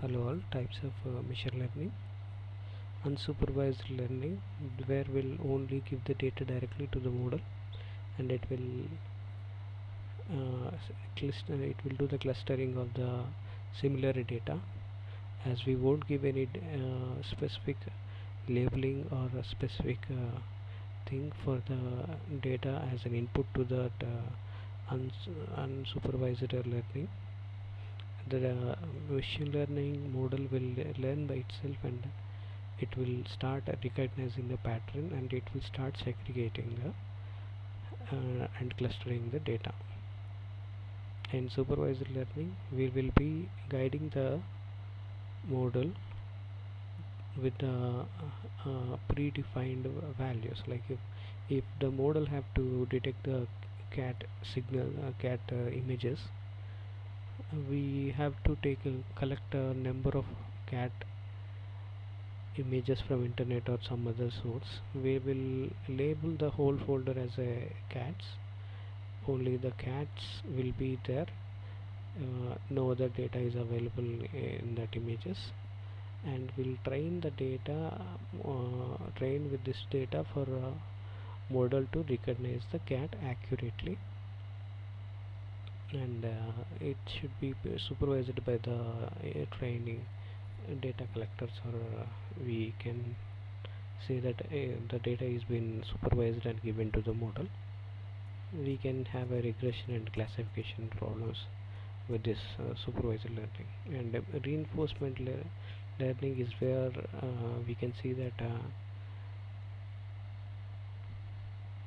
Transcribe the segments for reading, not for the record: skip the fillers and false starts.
Hello all, types of machine learning. Unsupervised learning, where will only give the data directly to the model, and it will do the clustering of the similar data, as we won't give any specific labeling or a specific thing for the data as an input to that unsupervised learning. The machine learning model will learn by itself, and it will start recognizing the pattern, and it will start segregating and clustering the data. In supervised learning, we will be guiding the model with the predefined values. Like if the model have to detect the cat signal, cat images, we have to collect a number of cat images from internet or some other source. We will label the whole folder as a cats. Only the cats will be there. No other data is available in that images, and we'll train the data, train with this data for a model to recognize the cat accurately, and it should be supervised by the training data collectors, or we can say that the data is being supervised and given to the model. We can have a regression and classification problems with this supervised learning. And reinforcement learning is where we can see that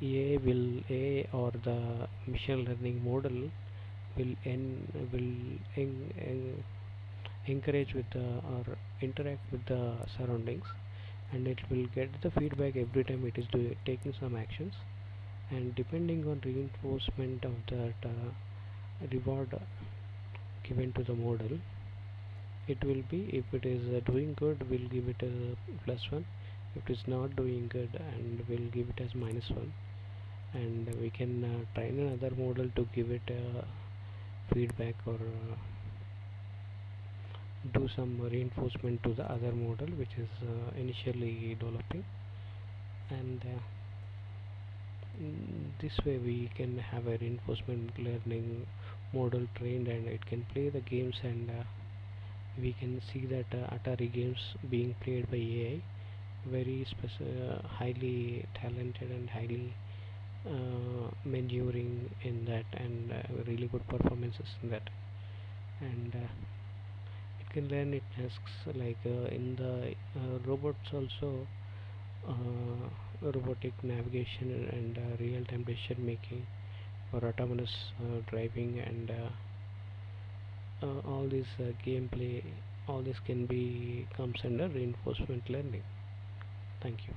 AI or the machine learning model will encourage with or interact with the surroundings, and it will get the feedback every time it is taking some actions, and depending on reinforcement of that reward given to the model, it will be, if it is doing good, we'll give it a +1. if it is not doing good, and we'll give it as -1. And we can train another model to give it feedback, or do some reinforcement to the other model which is initially developing, and this way we can have a reinforcement learning model trained, and it can play the games, and we can see that Atari games being played by AI, very highly talented and highly maneuvering in that, and really good performances in that. And it can learn it tasks like in the robots also, robotic navigation and real-time decision making, or autonomous driving, and all this gameplay, all this can be comes under reinforcement learning. Thank you.